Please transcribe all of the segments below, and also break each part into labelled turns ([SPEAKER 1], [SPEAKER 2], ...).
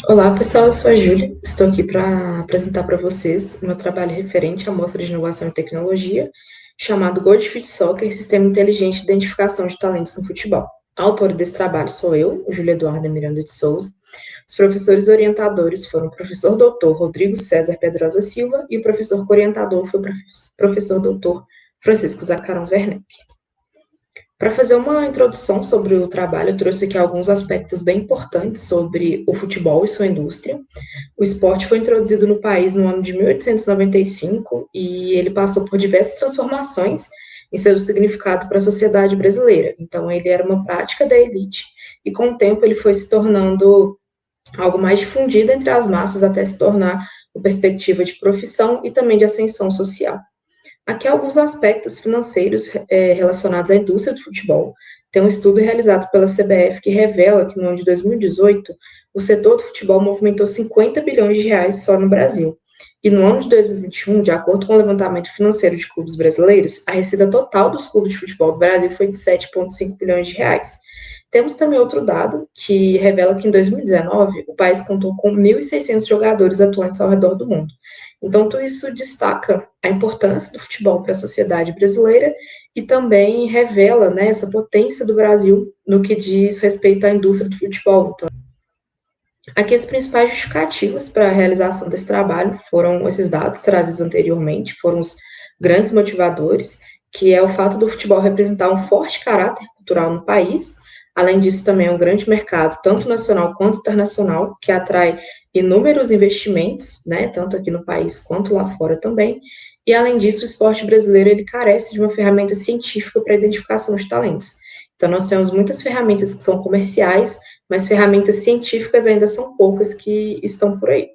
[SPEAKER 1] Olá, pessoal, eu sou a Júlia. Estou aqui para apresentar para vocês o meu trabalho referente à mostra de inovação e tecnologia, chamado Goldfish Soccer, Sistema Inteligente de Identificação de Talentos no Futebol. A autora desse trabalho sou eu, Júlia Eduarda Miranda de Souza. Os professores orientadores foram o professor doutor Rodrigo César Pedrosa Silva e o professor orientador foi o professor doutor Francisco Zacarão Werneck. Para fazer uma introdução sobre o trabalho, eu trouxe aqui alguns aspectos bem importantes sobre o futebol e sua indústria. O esporte foi introduzido no país no ano de 1895 e ele passou por diversas transformações em seu significado para a sociedade brasileira. Então, ele era uma prática da elite e, com o tempo, ele foi se tornando algo mais difundido entre as massas até se tornar uma perspectiva de profissão e também de ascensão social. Aqui há alguns aspectos financeiros relacionados à indústria do futebol. Tem um estudo realizado pela CBF que revela que no ano de 2018 o setor do futebol movimentou 50 bilhões de reais só no Brasil. E no ano de 2021, de acordo com o levantamento financeiro de clubes brasileiros, a receita total dos clubes de futebol do Brasil foi de 7,5 bilhões de reais. Temos também outro dado que revela que em 2019 o país contou com 1.600 jogadores atuantes ao redor do mundo. Então, tudo isso destaca a importância do futebol para a sociedade brasileira e também revela, né, essa potência do Brasil no que diz respeito à indústria do futebol. Então, aqui as principais justificativas para a realização desse trabalho foram esses dados trazidos anteriormente, foram os grandes motivadores, que é o fato do futebol representar um forte caráter cultural no país. Além disso, também é um grande mercado, tanto nacional quanto internacional, que atrai inúmeros investimentos, né, tanto aqui no país quanto lá fora também. E além disso, o esporte brasileiro ele carece de uma ferramenta científica para a identificação de talentos. Então, nós temos muitas ferramentas que são comerciais, mas ferramentas científicas ainda são poucas que estão por aí.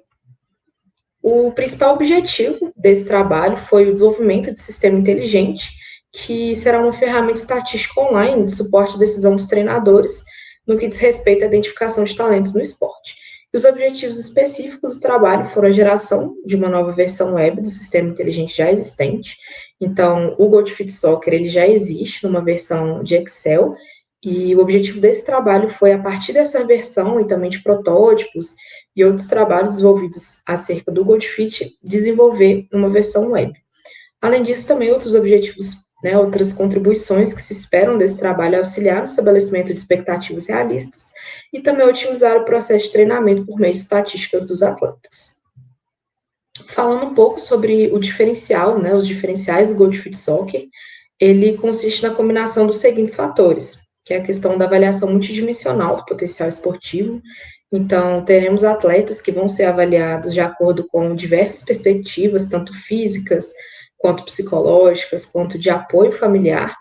[SPEAKER 1] O principal objetivo desse trabalho foi o desenvolvimento de sistema inteligente, que será uma ferramenta estatística online de suporte à decisão dos treinadores no que diz respeito à identificação de talentos no esporte. E os objetivos específicos do trabalho foram a geração de uma nova versão web do sistema inteligente já existente. Então, o Goldfit Soccer ele já existe numa versão de Excel, e o objetivo desse trabalho foi, a partir dessa versão e também de protótipos e outros trabalhos desenvolvidos acerca do Goldfit, desenvolver uma versão web. Além disso, também outros objetivos, né, outras contribuições que se esperam desse trabalho é auxiliar no estabelecimento de expectativas realistas e também otimizar o processo de treinamento por meio de estatísticas dos atletas. Falando um pouco sobre o diferencial, né, os diferenciais do Goldfit Soccer, ele consiste na combinação dos seguintes fatores, que é a questão da avaliação multidimensional do potencial esportivo. Então, teremos atletas que vão ser avaliados de acordo com diversas perspectivas, tanto físicas, quanto psicológicas, quanto de apoio familiar.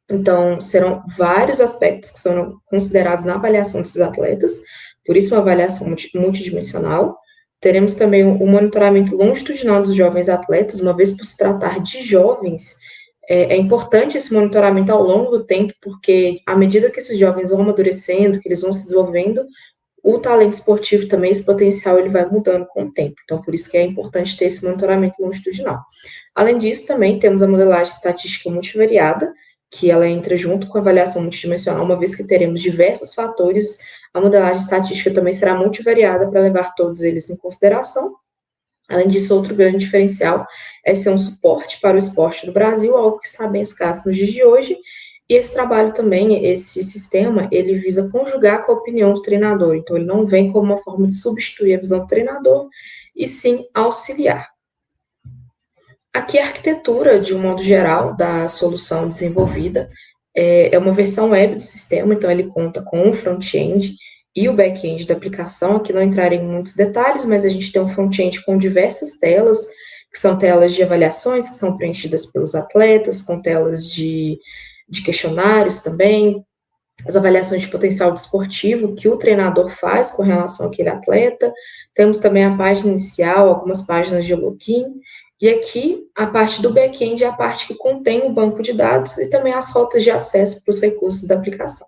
[SPEAKER 1] Então, serão vários aspectos que são considerados na avaliação desses atletas, por isso uma avaliação multidimensional. Teremos também o monitoramento longitudinal dos jovens atletas, uma vez por se tratar de jovens, é importante esse monitoramento ao longo do tempo, porque à medida que esses jovens vão amadurecendo, que eles vão se desenvolvendo, o talento esportivo também, esse potencial, ele vai mudando com o tempo. Então, por isso que é importante ter esse monitoramento longitudinal. Além disso, também temos a modelagem estatística multivariada, que ela entra junto com a avaliação multidimensional, uma vez que teremos diversos fatores, a modelagem estatística também será multivariada para levar todos eles em consideração. Além disso, outro grande diferencial é ser um suporte para o esporte do Brasil, algo que está bem escasso nos dias de hoje. E esse trabalho também, esse sistema, ele visa conjugar com a opinião do treinador. Então, ele não vem como uma forma de substituir a visão do treinador, e sim auxiliar. Aqui a arquitetura, de um modo geral, da solução desenvolvida é uma versão web do sistema, então ele conta com um front-end e o back-end da aplicação. Aqui não entrarei em muitos detalhes, mas a gente tem um front-end com diversas telas, que são telas de avaliações, que são preenchidas pelos atletas, com telas de questionários também, as avaliações de potencial desportivo que o treinador faz com relação àquele atleta. Temos também a página inicial, algumas páginas de login, e aqui a parte do back-end é a parte que contém o banco de dados e também as rotas de acesso para os recursos da aplicação.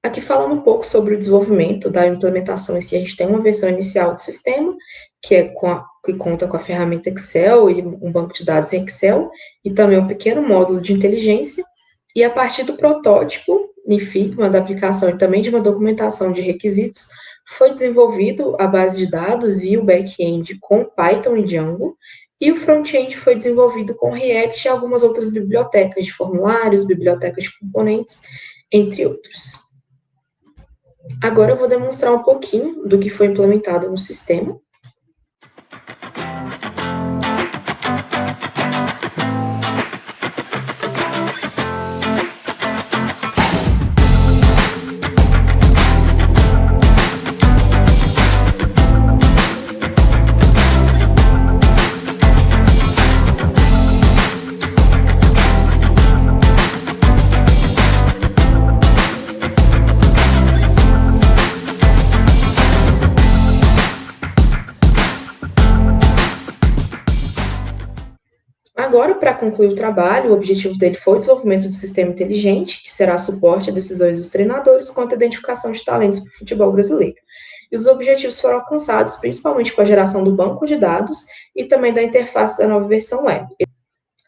[SPEAKER 1] Aqui falando um pouco sobre o desenvolvimento da implementação em si, a gente tem uma versão inicial do sistema, que conta com a ferramenta Excel e um banco de dados em Excel, e também um pequeno módulo de inteligência, e a partir do protótipo em Figma da aplicação e também de uma documentação de requisitos, foi desenvolvido a base de dados e o back-end com Python e Django, e o front-end foi desenvolvido com React e algumas outras bibliotecas de formulários, bibliotecas de componentes, entre outros. Agora eu vou demonstrar um pouquinho do que foi implementado no sistema. Agora, para concluir o trabalho, o objetivo dele foi o desenvolvimento do sistema inteligente, que será suporte a decisões dos treinadores quanto à identificação de talentos para o futebol brasileiro. E os objetivos foram alcançados principalmente com a geração do banco de dados e também da interface da nova versão web.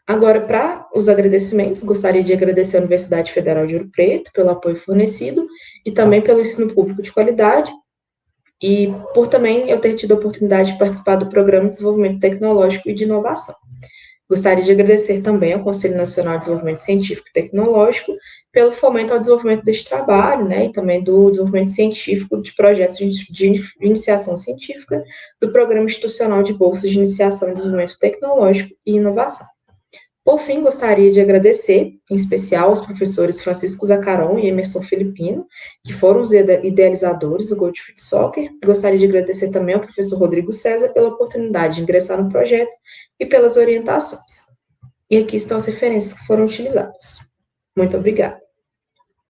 [SPEAKER 1] Agora, para os agradecimentos, gostaria de agradecer à Universidade Federal de Ouro Preto pelo apoio fornecido e também pelo ensino público de qualidade e por também eu ter tido a oportunidade de participar do Programa de Desenvolvimento Tecnológico e de Inovação. Gostaria de agradecer também ao Conselho Nacional de Desenvolvimento Científico e Tecnológico pelo fomento ao desenvolvimento deste trabalho, né, e também do desenvolvimento científico de projetos de iniciação científica do Programa Institucional de Bolsas de Iniciação em Desenvolvimento Tecnológico e Inovação. Por fim, gostaria de agradecer, em especial, aos professores Francisco Zacaron e Emerson Filipino, que foram os idealizadores do Gold Fit Soccer. Gostaria de agradecer também ao professor Rodrigo César pela oportunidade de ingressar no projeto e pelas orientações. E aqui estão as referências que foram utilizadas. Muito obrigada.